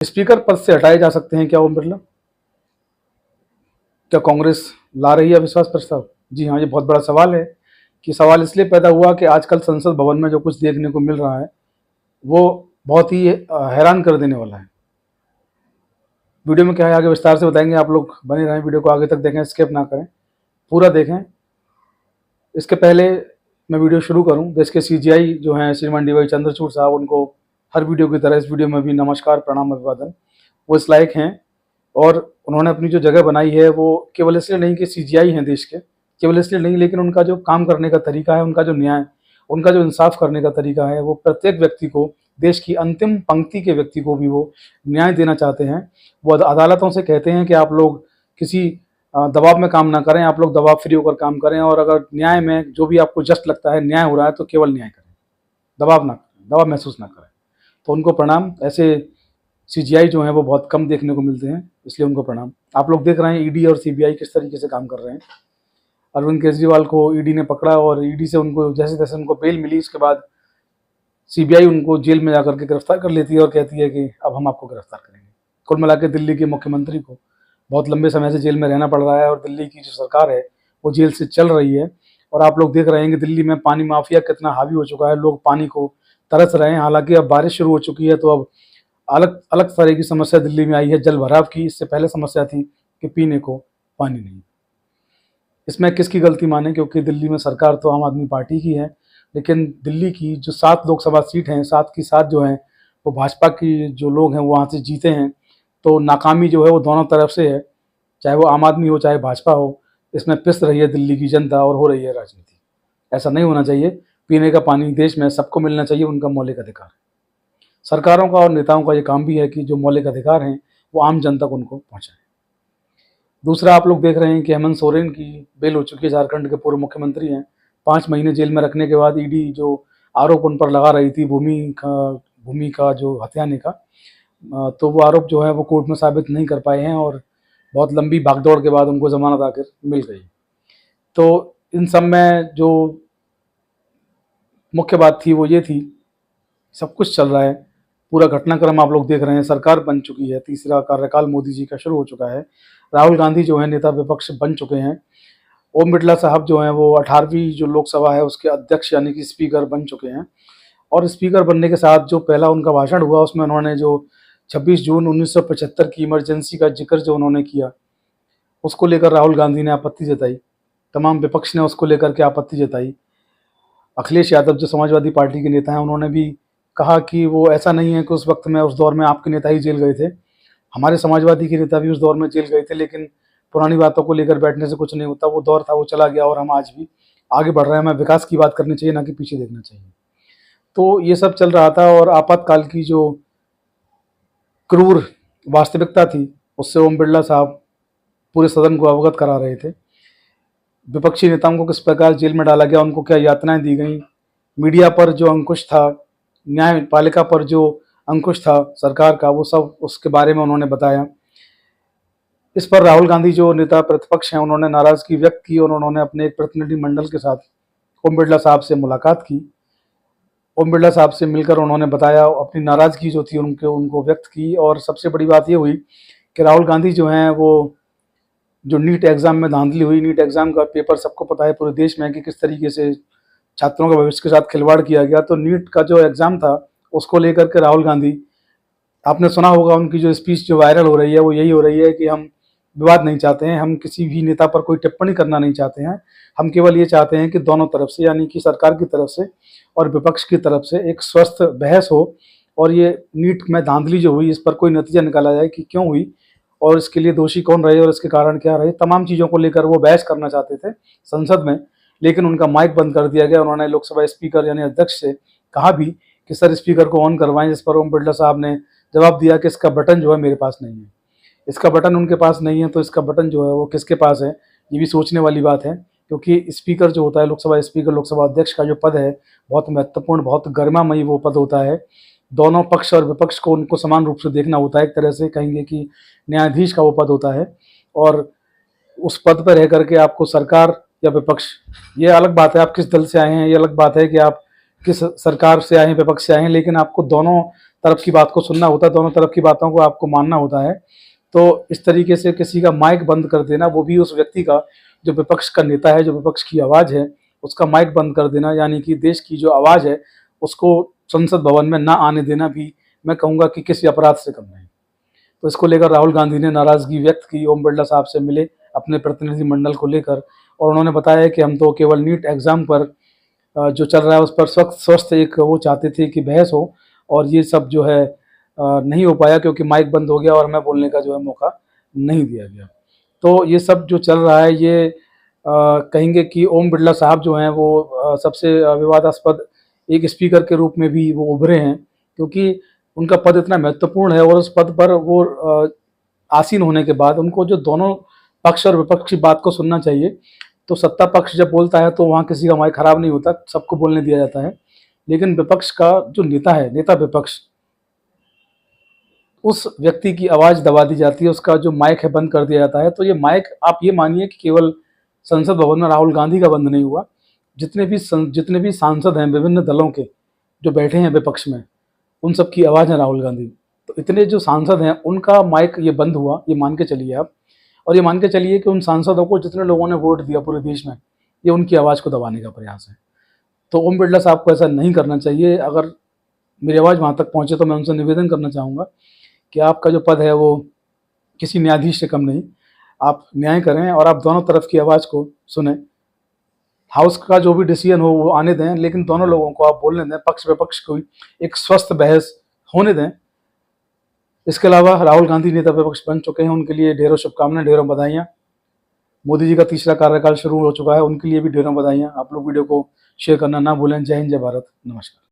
Speaker पद से हटाए जा सकते हैं क्या ओम बिरला? क्या कांग्रेस ला रही है अविश्वास प्रस्ताव? जी हाँ, ये बहुत बड़ा सवाल है कि सवाल इसलिए पैदा हुआ कि आजकल संसद भवन में जो कुछ देखने को मिल रहा है वो बहुत ही हैरान कर देने वाला है। वीडियो में क्या है आगे विस्तार से बताएंगे, आप लोग बने रहें, वीडियो को आगे तक देखें, स्किप ना करें, पूरा देखें। इसके पहले मैं वीडियो शुरू करूं, देश के सीजीआई जो हैं श्रीमान डी वाई चंद्रचूड़ साहब, उनको हर वीडियो की तरह इस वीडियो में भी नमस्कार, प्रणाम, अभिवादन। वो इस लायक हैं और उन्होंने अपनी जो जगह बनाई है वो केवल इसलिए नहीं कि सीजीआई हैं देश के, केवल इसलिए नहीं, लेकिन उनका जो काम करने का तरीका है, उनका जो न्याय, उनका जो इंसाफ करने का तरीका है, वो प्रत्येक व्यक्ति को, देश की अंतिम पंक्ति के व्यक्ति को भी वो न्याय देना चाहते हैं। वो अदालतों से कहते हैं कि आप लोग किसी दबाव में काम ना करें, आप लोग दबाव फ्री होकर काम करें, और अगर न्याय में जो भी आपको जस्ट लगता है, न्याय हो रहा है, तो केवल न्याय करें, दबाव ना करें, दबाव महसूस ना करें। तो उनको प्रणाम। ऐसे सीजीआई जो हैं वो बहुत कम देखने को मिलते हैं, इसलिए उनको प्रणाम। आप लोग देख रहे हैं ईडी और सीबीआई किस तरीके से काम कर रहे हैं। अरविंद केजरीवाल को ईडी ने पकड़ा और ईडी से उनको जैसे तैसे उनको बेल मिली, उसके बाद सीबीआई उनको जेल में जाकर के गिरफ्तार कर लेती है और कहती है कि अब हम आपको गिरफ्तार करेंगे। कुल मिला के दिल्ली के मुख्यमंत्री को बहुत लंबे समय से जेल में रहना पड़ रहा है और दिल्ली की जो सरकार है वो जेल से चल रही है। और आप लोग देख रहे हैं कि दिल्ली में पानी माफिया कितना हावी हो चुका है, लोग पानी को तरस रहे हैं। हालांकि अब बारिश शुरू हो चुकी है तो अब अलग अलग तरह की समस्या दिल्ली में आई है, जल भराव की। इससे पहले समस्या थी कि पीने को पानी नहीं। इसमें किसकी गलती माने, क्योंकि दिल्ली में सरकार तो आम आदमी पार्टी की है, लेकिन दिल्ली की जो 7 लोकसभा सीट हैं, 7 की 7 जो हैं वो भाजपा की जो लोग हैं वो वहाँ से जीते हैं। तो नाकामी जो है वो दोनों तरफ से है, चाहे वो आम आदमी हो चाहे भाजपा हो। इसमें पिस रही है दिल्ली की जनता और हो रही है राजनीति। ऐसा नहीं होना चाहिए। पीने का पानी देश में सबको मिलना चाहिए, उनका मौलिक अधिकार है। सरकारों का और नेताओं का ये काम भी है कि जो मौलिक अधिकार हैं वो आम जनता को उनको पहुँचाएं। दूसरा, आप लोग देख रहे हैं कि हेमंत सोरेन की बेल हो चुकी है, झारखंड के पूर्व मुख्यमंत्री हैं। 5 महीने जेल में रखने के बाद ईडी जो आरोप उन पर लगा रही थी भूमि का जो हथियाने का, तो वो आरोप जो है वो कोर्ट में साबित नहीं कर पाए हैं और बहुत लंबी भागदौड़ के बाद उनको जमानत आखिर मिल गई। तो इन सब में जो मुख्य बात थी वो ये थी, सब कुछ चल रहा है, पूरा घटनाक्रम आप लोग देख रहे हैं, सरकार बन चुकी है, तीसरा कार्यकाल मोदी जी का शुरू हो चुका है। राहुल गांधी जो है नेता विपक्ष बन चुके हैं। ओम बिरला साहब जो हैं वो 18वीं जो लोकसभा है उसके अध्यक्ष यानी कि स्पीकर बन चुके हैं। और स्पीकर बनने के साथ जो पहला उनका भाषण हुआ उसमें उन्होंने जो 26 जून 1975 की इमरजेंसी का जिक्र जो उन्होंने किया, उसको लेकर राहुल गांधी ने आपत्ति जताई, तमाम विपक्ष ने उसको लेकर के आपत्ति जताई। अखिलेश यादव जो समाजवादी पार्टी के नेता हैं उन्होंने भी कहा कि वो ऐसा नहीं है कि उस वक्त में, उस दौर में आपके नेता ही जेल गए थे, हमारे समाजवादी के नेता भी उस दौर में जेल गए थे, लेकिन पुरानी बातों को लेकर बैठने से कुछ नहीं होता। वो दौर था, वो चला गया और हम आज भी आगे बढ़ रहे हैं। हमें विकास की बात करनी चाहिए, ना कि पीछे देखना चाहिए। तो ये सब चल रहा था और आपातकाल की जो क्रूर वास्तविकता थी उससे ओम बिरला साहब पूरे सदन को अवगत करा रहे थे। विपक्षी नेताओं को किस प्रकार जेल में डाला गया, उनको क्या यातनाएं दी गई, मीडिया पर जो अंकुश था, न्यायपालिका पर जो अंकुश था सरकार का, वो सब उसके बारे में उन्होंने बताया। इस पर राहुल गांधी जो नेता प्रतिपक्ष हैं उन्होंने नाराजगी व्यक्त की और उन्होंने अपने एक प्रतिनिधि मंडल के साथ ओम बिरला साहब से मुलाकात की। ओम बिरला साहब से मिलकर उन्होंने बताया, अपनी नाराजगी जो थी उनको व्यक्त की। और सबसे बड़ी बात ये हुई कि राहुल गांधी जो हैं वो जो नीट एग्ज़ाम में धांधली हुई, नीट एग्ज़ाम का पेपर सबको पता है पूरे देश में कि किस तरीके से छात्रों के भविष्य के साथ खिलवाड़ किया गया। तो नीट का जो एग्ज़ाम था उसको लेकर के राहुल गांधी, आपने सुना होगा उनकी जो स्पीच जो वायरल हो रही है वो यही हो रही है कि हम विवाद नहीं चाहते हैं, हम किसी भी नेता पर कोई टिप्पणी करना नहीं चाहते हैं, हम केवल ये चाहते हैं कि दोनों तरफ से यानी कि सरकार की तरफ से और विपक्ष की तरफ से एक स्वस्थ बहस हो और ये नीट में धांधली जो हुई इस पर कोई नतीजा निकाला जाए कि क्यों हुई और इसके लिए दोषी कौन रहे और इसके कारण क्या रहे। तमाम चीज़ों को लेकर वो बहस करना चाहते थे संसद में, लेकिन उनका माइक बंद कर दिया गया। उन्होंने लोकसभा स्पीकर यानी अध्यक्ष से कहा भी कि सर स्पीकर को ऑन करवाएं, जिस पर ओम बिरला साहब ने जवाब दिया कि इसका बटन जो है मेरे पास नहीं है। इसका बटन उनके पास नहीं है तो इसका बटन जो है वो किसके पास है, ये भी सोचने वाली बात है। क्योंकि स्पीकर जो होता है, लोकसभा स्पीकर, लोकसभा अध्यक्ष का जो पद है बहुत महत्वपूर्ण, बहुत गरिमामयी वो पद होता है। दोनों पक्ष और विपक्ष को उनको समान रूप से देखना होता है, एक तरह से कहेंगे कि न्यायाधीश का वो पद होता है। और उस पद पर रह करके आपको सरकार या विपक्ष, ये अलग बात है आप किस दल से आए हैं, ये अलग बात है कि आप किस सरकार से आए हैं, विपक्ष से आए हैं, लेकिन आपको दोनों तरफ की बात को सुनना होता है, दोनों तरफ की बातों को आपको मानना होता है। तो इस तरीके से किसी का माइक बंद कर देना, वो भी उस व्यक्ति का, जो विपक्ष का नेता है, जो विपक्ष की आवाज़ है, उसका माइक बंद कर देना, यानी कि देश की जो आवाज़ है उसको संसद भवन में ना आने देना भी मैं कहूँगा कि किसी अपराध से कम नहीं। तो इसको लेकर राहुल गांधी ने नाराज़गी व्यक्त की, ओम बिरला साहब से मिले अपने प्रतिनिधिमंडल को लेकर, और उन्होंने बताया कि हम तो केवल नीट एग्ज़ाम पर जो चल रहा है उस पर स्वस्थ एक वो चाहते थे कि बहस हो, और ये सब जो है नहीं हो पाया क्योंकि माइक बंद हो गया और हमें बोलने का जो है मौका नहीं दिया गया। तो ये सब जो चल रहा है ये कहेंगे कि ओम बिरला साहब जो हैं वो सबसे विवादास्पद एक स्पीकर के रूप में भी वो उभरे हैं, क्योंकि उनका पद इतना महत्वपूर्ण है, और उस पद पर वो आसीन होने के बाद उनको जो दोनों पक्ष और विपक्ष की बात को सुनना चाहिए। तो सत्ता पक्ष जब बोलता है तो वहाँ किसी का माइक खराब नहीं होता, सबको बोलने दिया जाता है। लेकिन विपक्ष का जो नेता है, नेता विपक्ष, उस व्यक्ति की आवाज़ दबा दी जाती है, उसका जो माइक है बंद कर दिया जाता है। तो ये माइक आप ये मानिए कि केवल संसद भवन में राहुल गांधी का बंद नहीं हुआ, जितने भी सांसद हैं विभिन्न दलों के जो बैठे हैं विपक्ष में, उन सब की आवाज़ है राहुल गांधी। तो इतने जो सांसद हैं उनका माइक ये बंद हुआ, ये मान के चलिए आप। और ये मान के चलिए कि उन सांसदों को जितने लोगों ने वोट दिया पूरे देश में, ये उनकी आवाज़ को दबाने का प्रयास है। तो ओम बिरला साहब को ऐसा नहीं करना चाहिए। अगर मेरी आवाज़ वहाँ तक पहुँचे तो मैं उनसे निवेदन करना चाहूँगा कि आपका जो पद है वो किसी न्यायाधीश से कम नहीं, आप न्याय करें और आप दोनों तरफ की आवाज़ को सुनें। हाउस का जो भी डिसीजन हो वो आने दें, लेकिन दोनों लोगों को आप बोलने दें, पक्ष विपक्ष को एक स्वस्थ बहस होने दें। इसके अलावा राहुल गांधी नेता विपक्ष बन चुके हैं, उनके लिए ढेरों शुभकामनाएं, ढेरों बधाइयाँ। मोदी जी का तीसरा कार्यकाल शुरू हो चुका है, उनके लिए भी ढेरों बधाइयाँ। आप लोग वीडियो को शेयर करना ना भूलें। जय हिंद, जय भारत, नमस्कार।